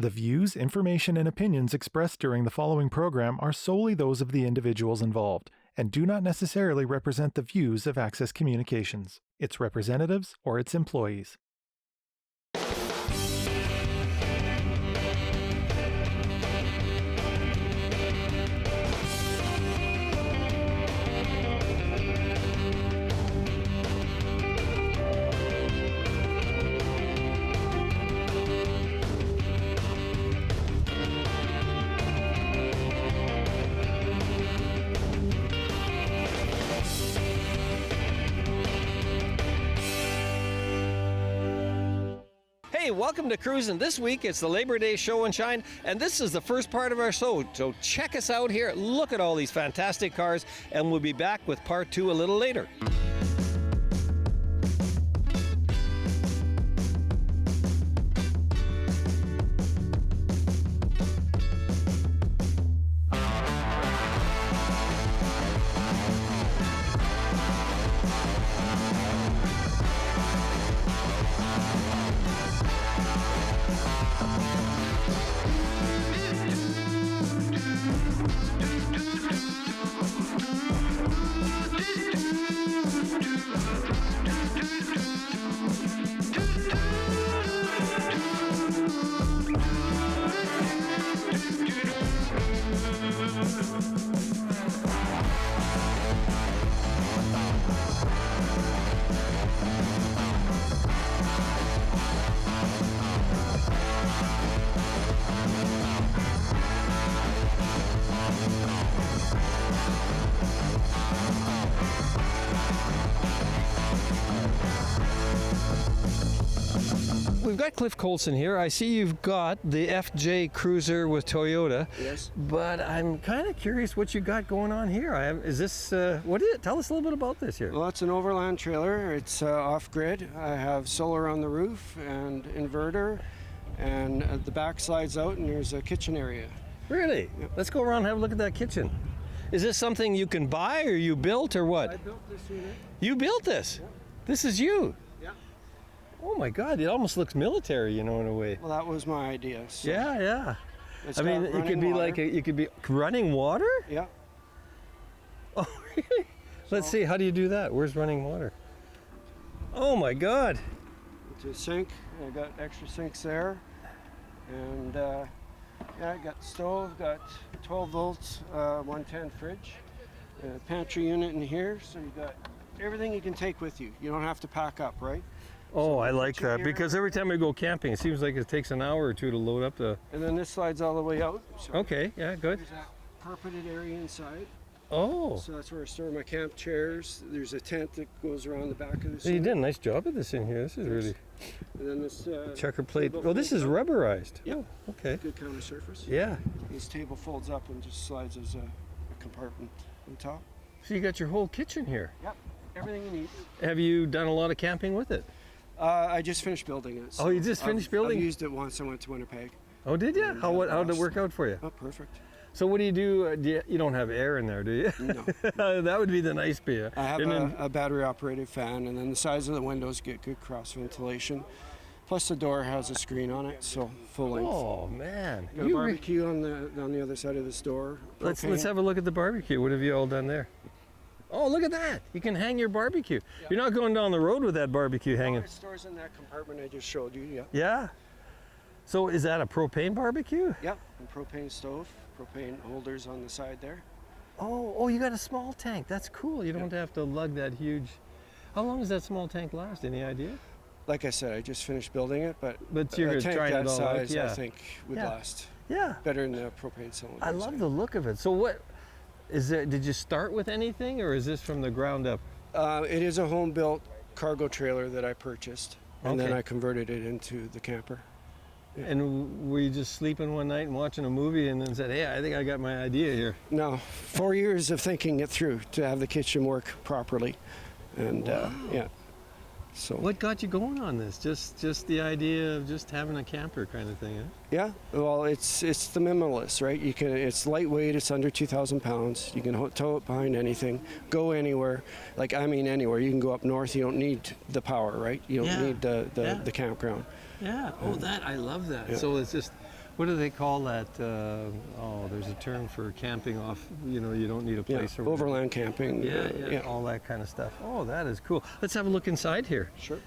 The views, information, and opinions expressed during the following program are solely those of the individuals involved and do not necessarily represent the views of Access Communications, its representatives, or its employees. Hey, welcome to Cruisin. This week it's the Labor Day show and shine, and this is the first part of our show. So check us out here. Look at all these fantastic cars, and we'll be back with part two a little later. We've got Cliff Colson here. I see you've got the FJ Cruiser with Toyota. Yes. But I'm kind of curious what you got going on here. Is this, what is it? Tell us a little bit about this here. Well, it's an overland trailer. It's off-grid. I have solar on the roof and inverter, and the back slides out and there's a kitchen area. Really? Yep. Let's go around and have a look at that kitchen. Is this something you can buy or you built or what? I built this unit. You built this? Yep. This is you? Yeah. Oh my God, it almost looks military, you know, in a way. Well, that was my idea. So Yeah. it's I mean, got it could running be water. you could be running water? Yeah. Oh, really? Let's see, how do you do that? Where's running water? Oh my God. It's a sink. I got extra sinks there. And yeah, I got stove, got 12 volts, 110 fridge, a pantry unit in here. So you got everything you can take with you. You don't have to pack up, right? Oh, I like kitchen that here. because every time we go camping, it seems like it takes an hour or two to load up the... And then this slides all the way out. So Okay, yeah, good. there's that carpeted area inside. Oh, So that's where I store my camp chairs. There's a tent that goes around the back of this. so you did a nice job of this in here. This is really And then this checker plate. table Oh, this is folds up. rubberized. Yep. Oh, okay. Good counter surface. Yeah. This table folds up and just slides as a compartment on top. So you got your whole kitchen here. Yep. Everything you need. Have you done a lot of camping with it? I just finished building it. Oh, you just finished building? I've used it once. I went to Winnipeg. Oh, did you? How did it work out for you? Oh, perfect. So what do you do? You don't have air in there, do you? No. That would be the nice bit. I have And then- a battery-operated fan, and then the size of the windows get good cross ventilation. Plus, the door has a screen on it, so full length. Oh man! Got a barbecue on the other side of this door. Let's Propane. have a look at the barbecue. What have you all done there? Oh, look at that! You can hang your barbecue. Yeah. You're not going down the road with that barbecue Oh, hanging. it stores in that compartment I just showed you. Yeah. Yeah. So is that a propane barbecue? Yep. And propane stove, propane holders on the side there. Oh, you got a small tank. That's cool. You don't have to lug that huge. How long does that small tank last? Any idea? Like I said, I just finished building it, but you're a tank trying that it all out, size, yeah. I think, would Yeah. last Yeah. better than the propane cylinder. I love the look of it. So what is it? Did you start with anything, or is this from the ground up? It is a home-built cargo trailer that I purchased, and then Okay. I converted it into the camper. And were you just sleeping one night and watching a movie, and then said, "Hey, I think I got my idea here." No, 4 years of thinking it through to have the kitchen work properly, and yeah. So What got you going on this? Just the idea of just having a camper kind of thing, huh? yeah, well, it's the minimalist, right? It's lightweight. It's under 2,000 pounds. You can tow it behind anything, go anywhere. Like I mean, anywhere. You can go up north. You don't need the power, right? You don't Yeah. need the campground. Yeah. Oh, I love that. Yeah. So it's just what do they call that? There's a term for camping off, you don't need a place. Yeah, or whatever. overland camping. Yeah, all that kind of stuff. Oh, that is cool. Let's have a look inside here. Sure.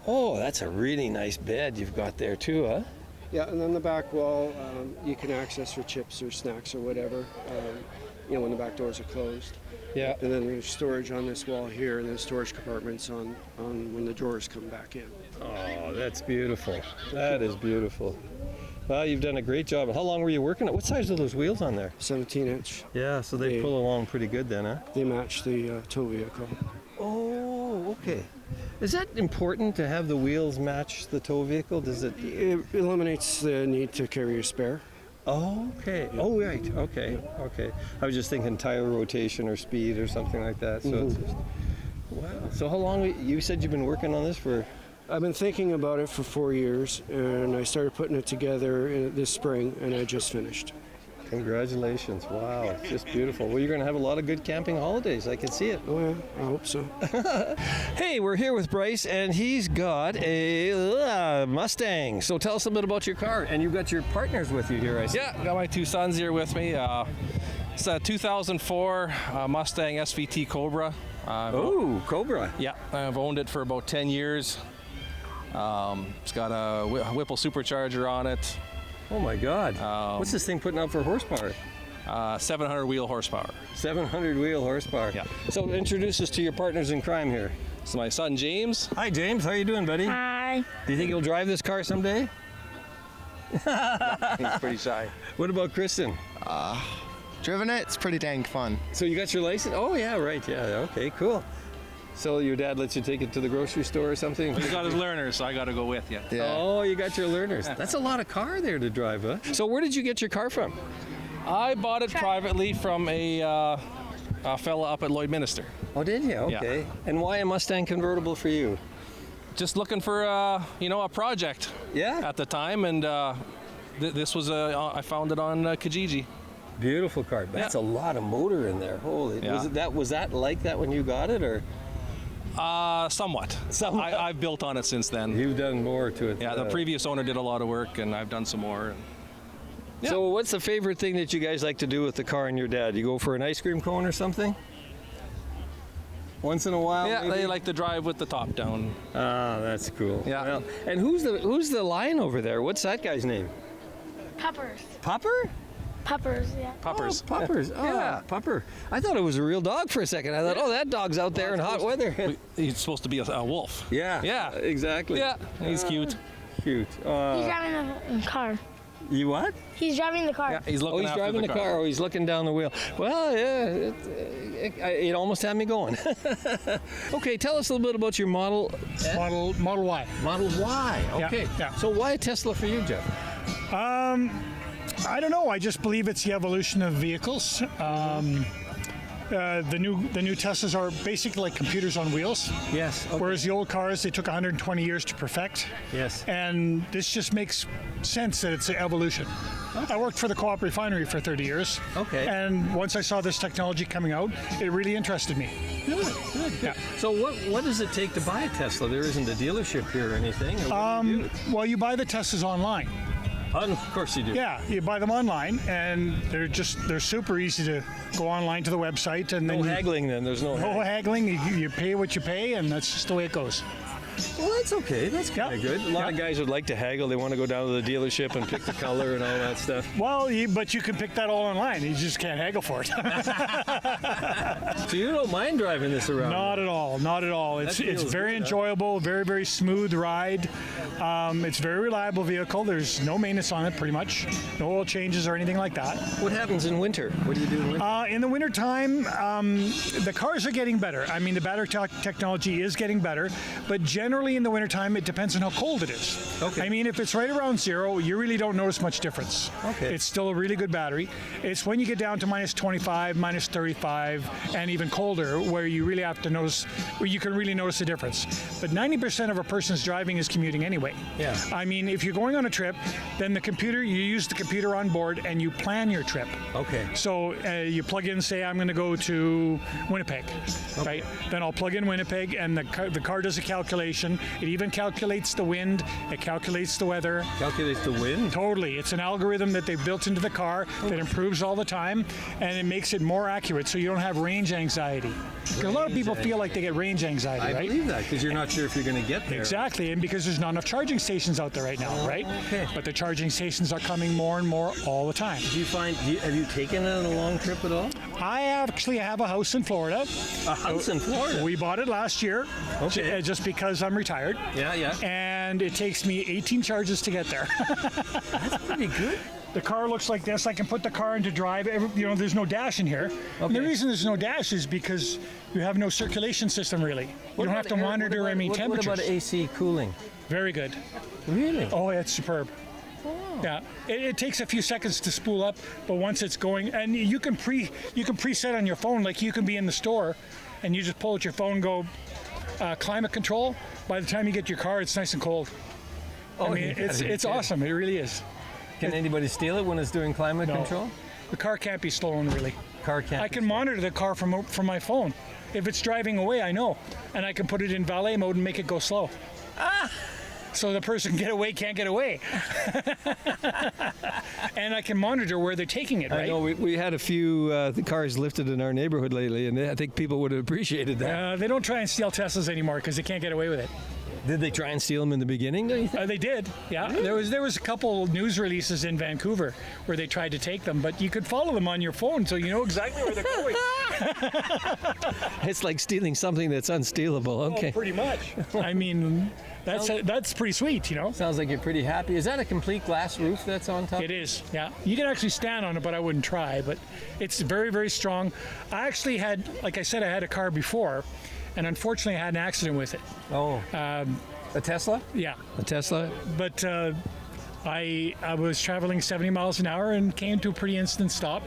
Oh, that's a really nice bed you've got there too, huh? Yeah, and then the back wall you can access for chips or snacks or whatever, when the back doors are closed. Yeah. And then there's storage on this wall here, and then storage compartments on when the drawers come back in. Oh, that's beautiful. That is beautiful. Well, you've done a great job. How long were you working on? What size are those wheels on there? 17-inch. Yeah, so they pull along pretty good then, huh? They match the tow vehicle. Oh, okay. Is that important to have the wheels match the tow vehicle? Does it? It eliminates the need to carry a spare. Oh, okay. Oh, right. Okay. Okay. I was just thinking tire rotation or speed or something like that. So it's just, wow. So how long? You said you've been working on this for? I've been thinking about it for 4 years, and I started putting it together this spring, and I just finished. Congratulations. Wow. It's just beautiful. Well, you're going to have a lot of good camping holidays. I can see it. Oh, yeah, I hope so. Hey, we're here with Bryce, and he's got a Mustang. So tell us a bit about your car. And you've got your partners with you here, I see. Yeah, got my two sons here with me. It's a 2004 Mustang SVT Cobra. Cobra. Yeah, I've owned it for about 10 years. It's got a Whipple supercharger on it. Oh my God. What's this thing putting out for horsepower? 700 wheel horsepower. 700 wheel horsepower. Yeah. So introduce us to your partners in crime here. It's my son James. Hi James, how you doing, buddy? Hi. Do you think you'll drive this car someday? He's pretty shy. What about Kristen? Driven it, it's pretty dang fun. So you got your license? Oh yeah, right, yeah, okay, cool. So your dad lets you take it to the grocery store or something? He's got his learners, so I got to go with you. Yeah. Oh, you got your learners. That's a lot of car there to drive, huh? So where did you get your car from? I bought it privately from a fella up at Lloydminster. Oh, did you? Okay. And why a Mustang convertible for you? Just looking for a project Yeah. at the time, and this was I found it on Kijiji. Beautiful car. That's a lot of motor in there. Holy. Yeah. Was that like that when you got it, or? Somewhat. Somewhat. I've built on it since then. You've done more to it. Yeah, the previous owner did a lot of work, and I've done some more. Yeah. So what's the favorite thing that you guys like to do with the car and your dad? You go for an ice cream cone or something? Once in a while, Yeah, maybe? they like to drive with the top down. Ah, that's cool. Yeah. Well, and who's the lion over there? What's that guy's name? Puppers. Popper? Puppers, yeah. Puppers. Oh, Puppers. Oh, Yeah. Pupper. I thought it was a real dog for a second. I thought, that dog's out there in hot weather. He's supposed to be a wolf. Yeah. Yeah. Exactly. Yeah, he's cute. Cute. He's driving the car. You what? He's driving the car. Yeah, he's looking He's after driving the car. Oh, he's looking down the wheel. Well, yeah, it almost had me going. Okay, tell us a little bit about your Model Model Y. Model Y. Okay. yeah. So why a Tesla for you, Jeff? I don't know. I just believe it's the evolution of vehicles. The new Teslas are basically like computers on wheels. Yes. Okay. Whereas the old cars, they took 120 years to perfect. Yes. And this just makes sense that it's an evolution. I worked for the Co-op refinery for 30 years. Okay. And once I saw this technology coming out, it really interested me. Good. Yeah. So what does it take to buy a Tesla? There isn't a dealership here or anything. Or what do you do? Well, you buy the Teslas online. Of course you do. Yeah, you buy them online, and they're super easy to go online to the website, and No then haggling then. There's no no haggling. You pay what you pay, and that's just the way it goes. Well, that's okay. That's kind of good. A lot of guys would like to haggle. They want to go down to the dealership and pick the color and all that stuff. Well, but you can pick that all online. You just can't haggle for it. So you don't mind driving this around? Not at all. Not at all. It's feels very good, huh? enjoyable. Very, very smooth ride. It's a very reliable vehicle. There's no maintenance on it, pretty much. No oil changes or anything like that. What happens in winter? What do you do in winter? In the wintertime, the cars are getting better. I mean, the battery technology is getting better, but generally in the wintertime, it depends on how cold it is. Okay. I mean, if it's right around zero, you really don't notice much difference. Okay. It's still a really good battery. It's when you get down to minus 25, minus 35, and even colder, where you really have to notice, where you can really notice the difference. But 90% of a person's driving is commuting anyway. Yeah. I mean, if you're going on a trip, then you use the computer on board and you plan your trip. Okay. So you plug in, say, I'm going to go to Winnipeg, right? Then I'll plug in Winnipeg, and the car does a calculation information. It even calculates the wind. It calculates the weather. Calculates the wind? Totally. It's an algorithm that they've built into the car that improves all the time, and it makes it more accurate so you don't have range anxiety. Because a lot of people feel like they get range anxiety, I right? believe that, because you're not sure if you're going to get there. Exactly, and because there's not enough charging stations out there right now, right? Okay. But the charging stations are coming more and more all the time. Have you taken it on a long trip at all? I actually have a house in Florida. A house in Florida? We bought it last year, Okay. just because I'm retired. Yeah. And it takes me 18 charges to get there. That's pretty good. The car looks like this. I can put the car into drive. There's no dash in here. And the reason there's no dash is because you have no circulation system, really. You don't have to monitor any temperatures. What about AC cooling? Very good. Really? Oh, it's superb. Yeah, it takes a few seconds to spool up, but once it's going, and you can preset on your phone, like you can be in the store, and you just pull out your phone, go climate control. By the time you get to your car, it's nice and cold. I mean, it's awesome. It really is. Can anybody steal it when it's doing climate control? The car can't be stolen, really. Car can't. I can monitor the car from my phone. If it's driving away, I know, and I can put it in valet mode and make it go slow. So the person can't get away. And I can monitor where they're taking it, right? I know we had a few cars lifted in our neighborhood lately, and I think people would have appreciated that. They don't try and steal Teslas anymore because they can't get away with it. Did they try and steal them in the beginning, do you think? They did, yeah. There was a couple news releases in Vancouver where they tried to take them, but you could follow them on your phone, so you know exactly where they're going. It's like stealing something that's unstealable. Okay. Oh, pretty much. I mean, that's pretty sweet, you know. Sounds like you're pretty happy. Is that a complete glass roof that's on top? It is, yeah. You can actually stand on it, but I wouldn't try. But it's very, very strong. I actually had, like I said, I had a car before, and unfortunately I had an accident with it. Oh. A Tesla? Yeah. A Tesla? But I was traveling 70 miles an hour and came to a pretty instant stop,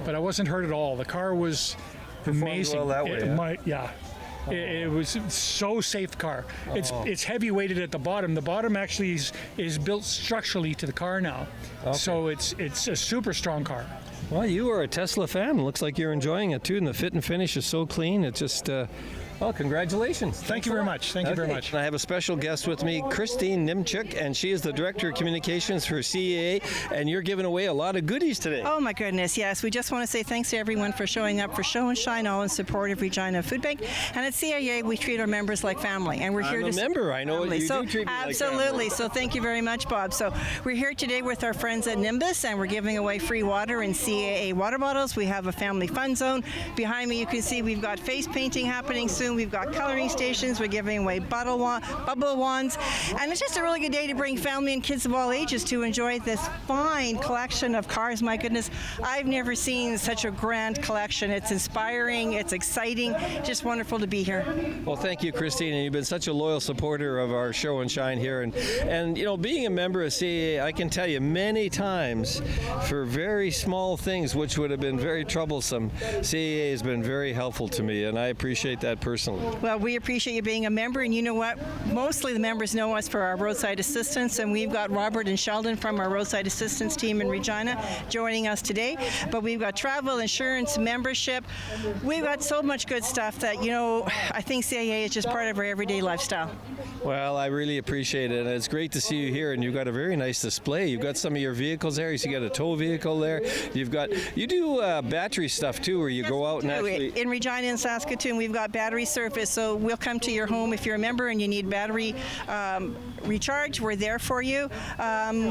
but I wasn't hurt at all. The car was amazing. Well that way, It was so safe car. It's heavy weighted at the bottom. The bottom actually is built structurally to the car now, so it's a super strong car. Well, you are a Tesla fan. Looks like you're enjoying it too, and the fit and finish is so clean. It just. Well, congratulations. Thank you very much. Thank you very much. I have a special guest with me, Christine Nimchuk, and she is the Director of Communications for CAA, and you're giving away a lot of goodies today. Oh, my goodness, yes. We just want to say thanks to everyone for showing up for Show and Shine, all in support of Regina Food Bank. And at CAA, we treat our members like family, and we're here I'm a member. I know you do treat me like family. Absolutely. So thank you very much, Bob. So we're here today with our friends at Nimbus, and we're giving away free water in CAA water bottles. We have a family fun zone. Behind me, you can see we've got face painting happening soon. We've got coloring stations. We're giving away bubble wands. And it's just a really good day to bring family and kids of all ages to enjoy this fine collection of cars. My goodness, I've never seen such a grand collection. It's inspiring. It's exciting. Just wonderful to be here. Well, thank you, Christine. And you've been such a loyal supporter of our Show and Shine here. And you know, being a member of CAA, I can tell you many times for very small things which would have been very troublesome, CAA has been very helpful to me, and I appreciate that personally. Well, we appreciate you being a member, and you know what? Mostly the members know us for our roadside assistance, and we've got Robert and Sheldon from our roadside assistance team in Regina joining us today. But we've got travel, insurance, membership. We've got so much good stuff that, you know, I think CAA is just part of our everyday lifestyle. Well, I really appreciate it, and it's great to see you here, and you've got a very nice display. You've got some of your vehicles there. You got a tow vehicle there. You do battery stuff too, where you go out and actually... In Regina and Saskatoon, we've got battery service, so we'll come to your home if you're a member and you need battery recharge. We're there for you.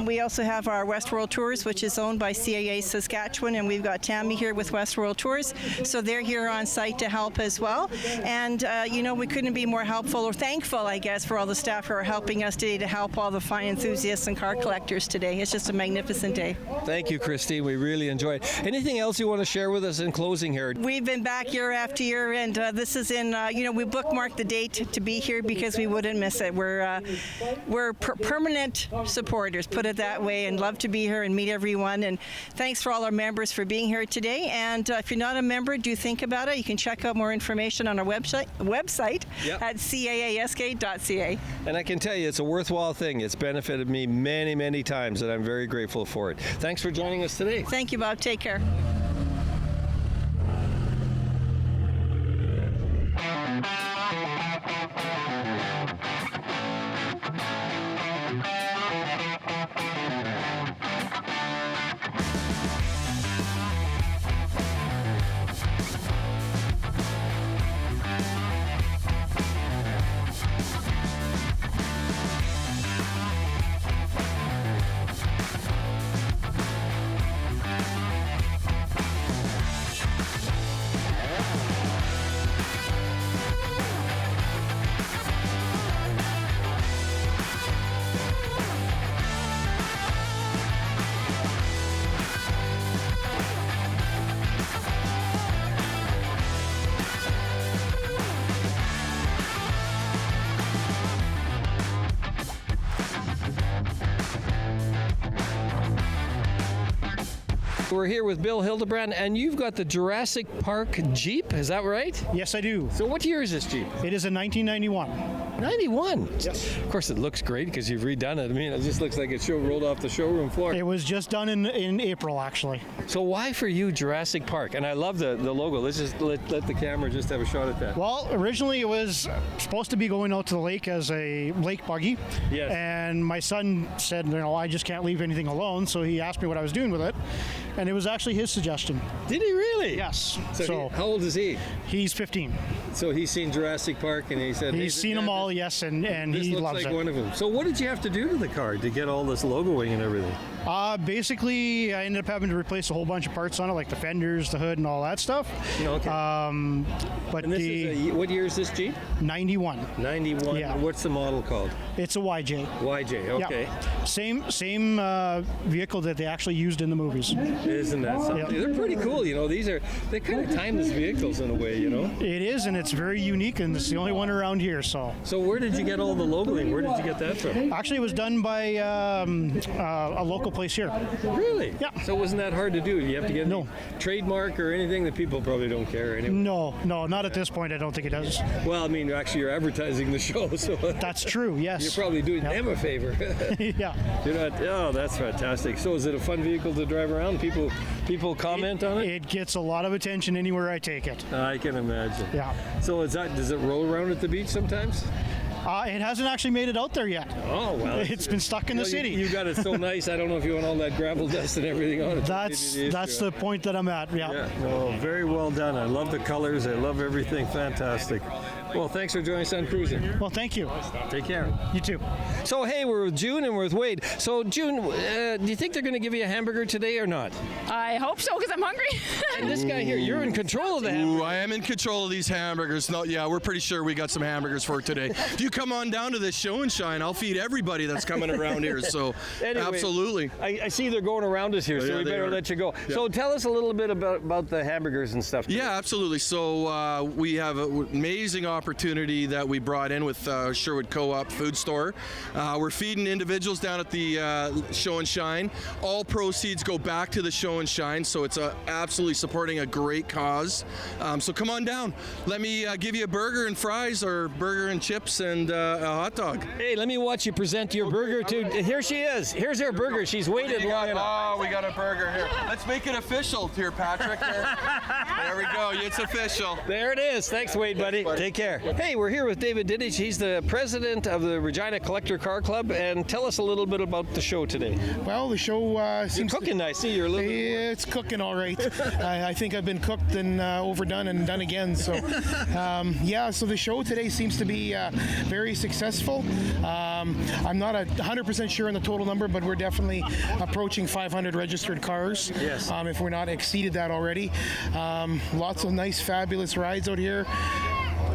We also have our Westworld Tours, which is owned by CAA Saskatchewan, and we've got Tammy here with Westworld Tours, so they're here on site to help as well. And you know, we couldn't be more helpful or thankful, I guess, for all the staff who are helping us today to help all the fine enthusiasts and car collectors today. It's just a magnificent day. Thank you, Christine. We really enjoyed it. Anything else you want to share with us in closing here? We've been back year after year, and this is in, you know, we bookmarked the date to be here because we wouldn't miss it. We're permanent supporters, put it that way, and love to be here and meet everyone. And thanks for all our members for being here today. And if you're not a member, do think about it. You can check out more information on our website at caask.ca. And I can tell you, it's a worthwhile thing. It's benefited me many, many times, and I'm very grateful for it. Thanks for joining us today. Thank you, Bob. Take care. We're here with Bill Hildebrand, and you've got the Jurassic Park Jeep, is that right? Yes, I do. So what year is this Jeep? It is a 1991. 91? Yes. Of course, it looks great because you've redone it. I mean, it just looks like it rolled off the showroom floor. It was just done in April, actually. So why for you Jurassic Park? And I love the logo. Let's just let the camera just have a shot at that. Well, originally it was supposed to be going out to the lake as a lake buggy. Yes. And my son said, I just can't leave anything alone. So he asked me what I was doing with it. And it was actually his suggestion. Did he really? Yes. So how old is he? He's 15. So he's seen Jurassic Park and he said... He's seen them all, yes, and he loves This looks like it. one of them. So what did you have to do to the car to get all this logoing and everything? Basically, I ended up having to replace a whole bunch of parts on it, like the fenders, the hood, and all that stuff. Okay. But And this is what year is this Jeep? 91. 91. Yeah. What's the model called? It's a YJ. YJ, okay. Yeah. Same vehicle that they actually used in the movies. Isn't that something? Yeah. They're pretty cool, they're kind of timeless vehicles in a way, It is, and it's very unique, and it's the only one around here. So where did you get all the logoing? Where did you get that from? actually, it was done by a local place here. Really? Yeah. So wasn't that hard to do? You have to get No. a trademark or anything that people probably don't care anyway? No, not at this point. I don't think it does. Well, I mean, actually, you're advertising the show, so That's true. Yes. you're probably doing them a favor. yeah. You're not. Oh, that's fantastic. So, is it a fun vehicle to drive around? People comment on it. It gets a lot of attention anywhere I take it. I can imagine. Yeah. So, does it roll around at the beach sometimes? It hasn't actually made it out there yet. Oh well. It's been stuck in the city. You got it so nice. I don't know if you want all that gravel dust and everything on it. That's the point that I'm at. Yeah. Yeah. No, very well done. I love the colors. I love everything. Fantastic. Well, thanks for joining us on Cruisin. Well, thank you. Take care. You too. So, hey, we're with June and we're with Wade. So, June, do you think they're going to give you a hamburger today or not? I hope so, because I'm hungry. And this guy here, you're in control of the hamburger. Ooh, I am in control of these hamburgers. No, yeah, we're pretty sure we got some hamburgers for today. If you come on down to this show and shine, I'll feed everybody that's coming around here. So, Anyway, absolutely. I see they're going around us here, so yeah, we they better are. let you go. Yeah. So, tell us a little bit about the hamburgers and stuff. Yeah, absolutely. So we have an amazing opportunity that we brought in with Sherwood Co-op Food Store. We're feeding individuals down at the Show and Shine. All proceeds go back to the Show and Shine, so it's absolutely supporting a great cause. So come on down. Let me give you a burger and fries, or burger and chips and a hot dog. Hey, let me watch you present your burger to. Here she is. Here's her burger. She's waited long enough. Oh, we got a burger here. Let's make it official here, Patrick. There we go. It's official. There it is. Thanks, Wade, buddy. Take care. Hey, we're here with David Diddich. He's the president of the Regina Collector Car Club. And tell us a little bit about the show today. Well, the show seems cooking nice. See, you're a little bit. It's cooking all right. I think I've been cooked and overdone and done again. So, so the show today seems to be very successful. I'm not 100% sure on the total number, but we're definitely approaching 500 registered cars. Yes. If we're not exceeded that already. Lots of nice, fabulous rides out here.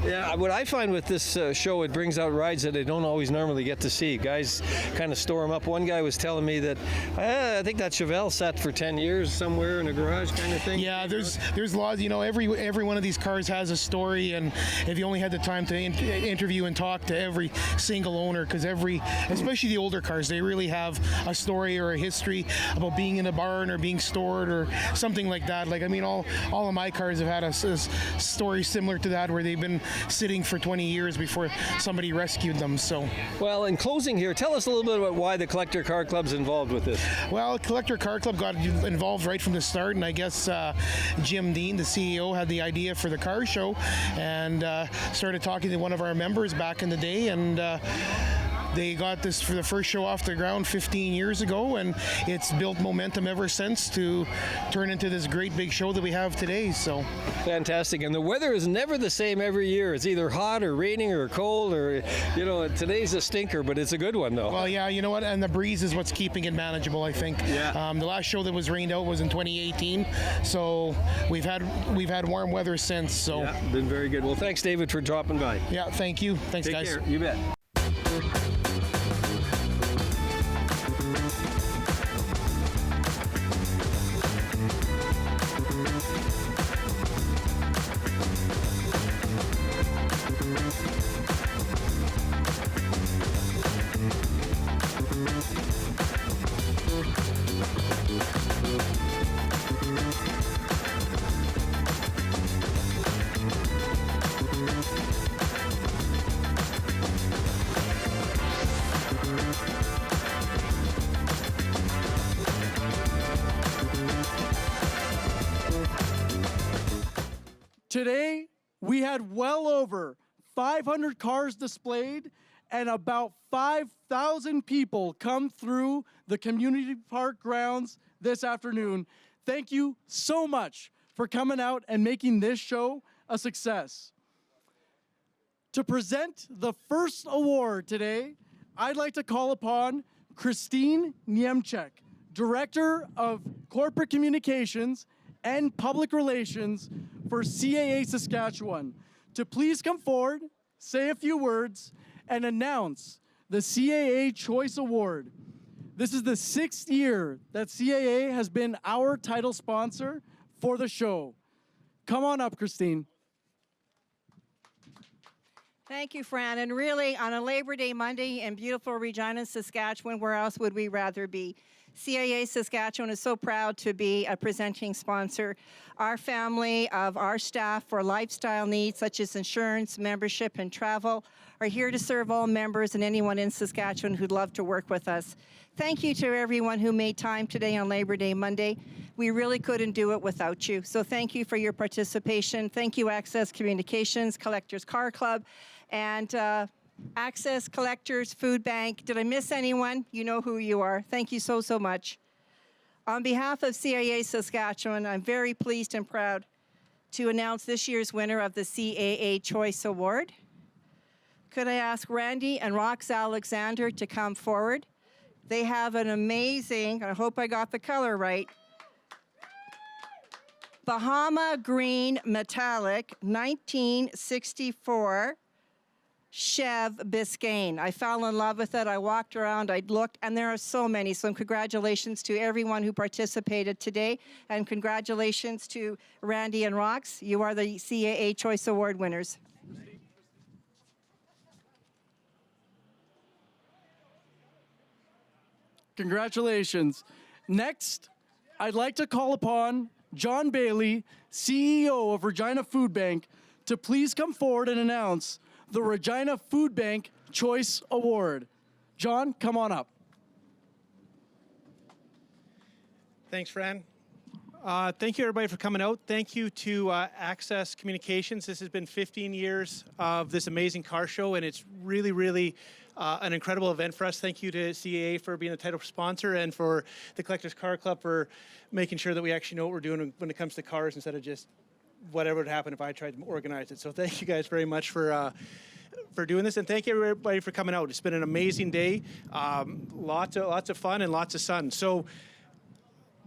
Yeah, what I find with this show, it brings out rides that they don't always normally get to see. Guys kind of store them up. One guy was telling me that I think that Chevelle sat for 10 years somewhere in a garage kind of thing. Yeah, there's lots. Every one of these cars has a story, and if you only had the time to interview and talk to every single owner, because especially the older cars, they really have a story or a history about being in a barn or being stored or something like that. All of my cars have had a story similar to that, where they've been sitting for 20 years before somebody rescued them. So, well, in closing here, tell us a little bit about why the Collector Car Club's involved with this. Well, Collector Car Club got involved right from the start, and I guess Jim Dean, the CEO, had the idea for the car show, and started talking to one of our members back in the day, and they got this for the first show off the ground 15 years ago, and it's built momentum ever since to turn into this great big show that we have today. So fantastic. And the weather is never the same every year. It's either hot or raining or cold, or today's a stinker, but it's a good one though. Well, yeah, you know what, and the breeze is what's keeping it manageable, I think. Yeah. The last show that was rained out was in 2018, so we've had warm weather since. So yeah, been very good. Well, thanks, David, for dropping by. Yeah, thank you. Thanks, Take guys. care. You bet. Today, we had well over 500 cars displayed and about 5,000 people come through the community park grounds this afternoon. Thank you so much for coming out and making this show a success. To present the first award today, I'd like to call upon Christine Niemczek, Director of Corporate Communications and Public Relations for CAA Saskatchewan, to please come forward, say a few words, and announce the CAA Choice Award. This is the 6th year that CAA has been our title sponsor for the show. Come on up, Christine. Thank you, Fran. And really, on a Labor Day Monday in beautiful Regina, Saskatchewan, where else would we rather be? CAA Saskatchewan is so proud to be a presenting sponsor. Our family of our staff for lifestyle needs such as insurance, membership, and travel are here to serve all members and anyone in Saskatchewan who'd love to work with us. Thank you to everyone who made time today on Labor Day Monday. We really couldn't do it without you. So thank you for your participation. Thank you, Access Communications, Collectors Car Club, and Access Collectors Food Bank. Did I miss anyone? You know who you are. Thank you so, so much. On behalf of CAA Saskatchewan, I'm very pleased and proud to announce this year's winner of the CAA Choice Award. Could I ask Randy and Rox Alexander to come forward? They have an amazing, I hope I got the color right, Bahama Green Metallic 1964 Chev Biscayne. I fell in love with it. I walked around, I looked, and there are so many. So congratulations to everyone who participated today, and congratulations to Randy and Rox. You are the CAA Choice Award winners. Congratulations. Next, I'd like to call upon John Bailey, CEO of Regina Food Bank, to please come forward and announce the Regina Food Bank Choice Award. John, come on up. Thanks, Fran. Thank you, everybody, for coming out. Thank you to Access Communications. This has been 15 years of this amazing car show, and it's really, really an incredible event for us. Thank you to CAA for being the title sponsor, and for the Collectors Car Club for making sure that we actually know what we're doing when it comes to cars instead of just whatever would happen if I tried to organize it. So thank you guys very much for doing this, and thank you everybody for coming out. It's been an amazing day, lots of fun and lots of sun. So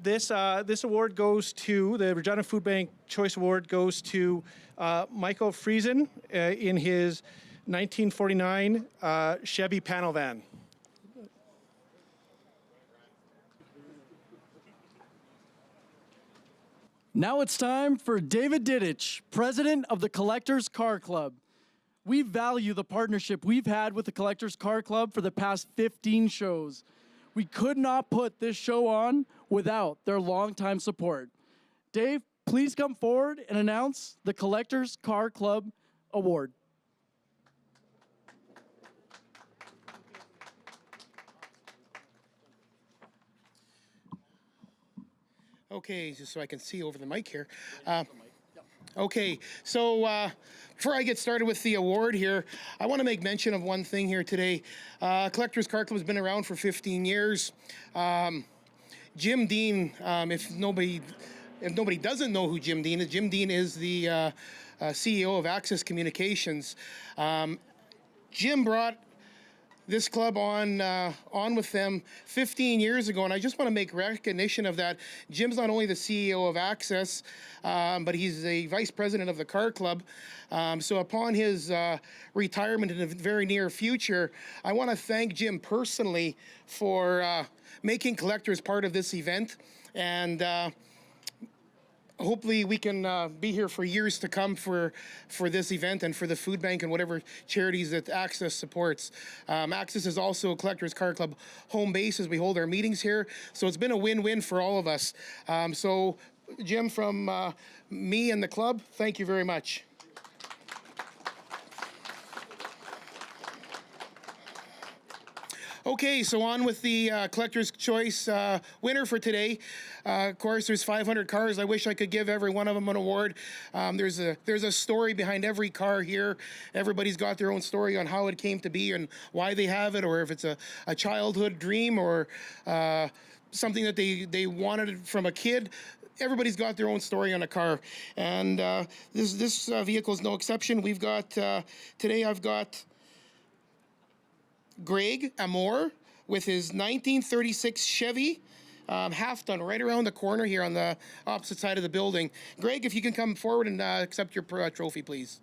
this award goes to the Regina Food Bank Choice Award goes to Michael Friesen in his 1949 Chevy panel van. Now it's time for David Didich, President of the Collectors Car Club. We value the partnership we've had with the Collectors Car Club for the past 15 shows. We could not put this show on without their longtime support. Dave, please come forward and announce the Collectors Car Club Award. Okay, just so I can see over the mic here. Okay, so before I get started with the award here, I want to make mention of one thing here today. Collectors Car Club has been around for 15 years. Jim Dean, if nobody doesn't know who Jim Dean is the CEO of Access Communications. Jim brought this club on with them 15 years ago, and I just want to make recognition of that. Jim's not only the CEO of Access, but he's the vice president of the car club. So upon his retirement in the very near future, I want to thank Jim personally for making Collectors part of this event, and hopefully we can be here for years to come for this event and for the food bank and whatever charities that Access supports. Access is also a Collectors Car Club home base as we hold our meetings here, so it's been a win-win for all of us. So Jim, from me and the club, thank you very much. Okay, so on with the Collector's Choice winner for today. Of course, there's 500 cars. I wish I could give every one of them an award. There's a story behind every car here. Everybody's got their own story on how it came to be and why they have it, or if it's a childhood dream or something that they wanted from a kid. Everybody's got their own story on a car, and this vehicle is no exception. We've got today. I've got Greg Amore with his 1936 Chevy, half done, right around the corner here on the opposite side of the building. Greg, if you can come forward and accept your trophy, please.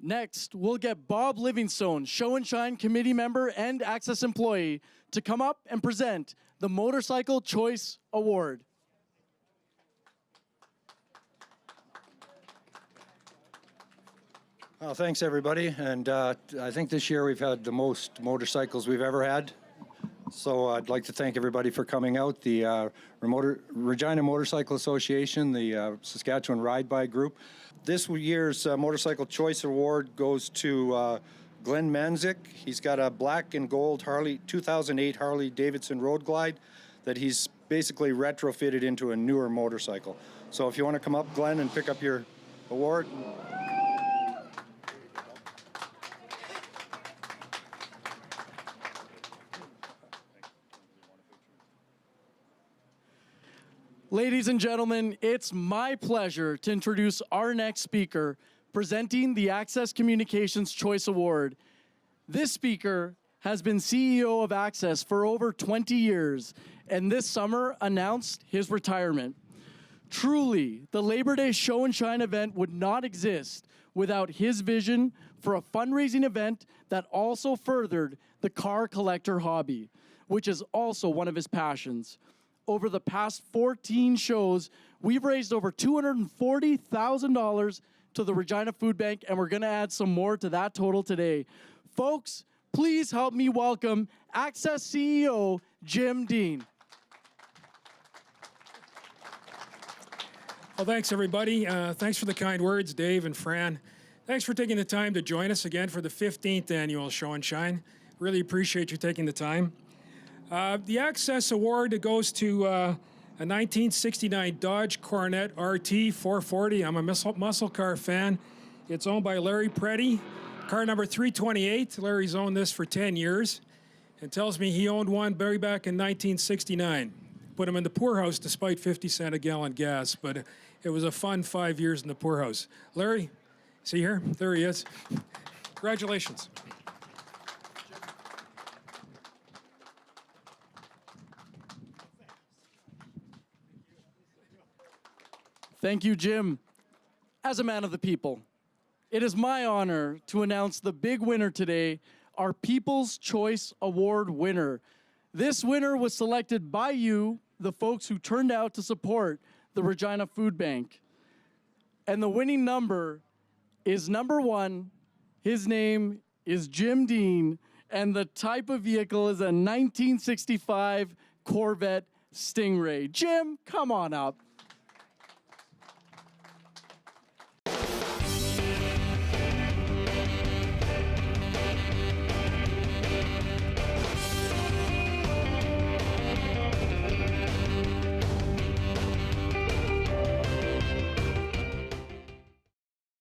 Next, we'll get Bob Livingstone, Show and Shine committee member and Access employee, to come up and present the Motorcycle Choice Award. Well, thanks everybody, and I think this year we've had the most motorcycles we've ever had. So I'd like to thank everybody for coming out. The Regina Motorcycle Association, the Saskatchewan Ride By Group. This year's Motorcycle Choice Award goes to Glenn Manzik. He's got a black and gold 2008 Harley Davidson Road Glide that he's basically retrofitted into a newer motorcycle. So if you want to come up, Glenn, and pick up your award. Ladies and gentlemen, it's my pleasure to introduce our next speaker, presenting the Access Communications Choice Award. This speaker has been CEO of Access for over 20 years, and this summer announced his retirement. Truly, the Labor Day Show and Shine event would not exist without his vision for a fundraising event that also furthered the car collector hobby, which is also one of his passions. Over the past 14 shows, we've raised over $240,000 to the Regina Food Bank, and we're going to add some more to that total today. Folks, please help me welcome Access CEO Jim Dean. Well, thanks, everybody. Thanks for the kind words, Dave and Fran. Thanks for taking the time to join us again for the 15th annual Show and Shine. Really appreciate you taking the time. The Access Award goes to a 1969 Dodge Coronet RT 440. I'm a muscle car fan. It's owned by Larry Preddy. Car number 328. Larry's owned this for 10 years and tells me he owned one way back in 1969. Put him in the poorhouse despite 50 cent a gallon gas, but it was a fun 5 years in the poorhouse. Larry, see here? There he is. Congratulations. Thank you, Jim. As a man of the people, it is my honor to announce the big winner today, our People's Choice Award winner. This winner was selected by you, the folks who turned out to support the Regina Food Bank. And the winning number is number 1. His name is Jim Dean, and the type of vehicle is a 1965 Corvette Stingray. Jim, come on up.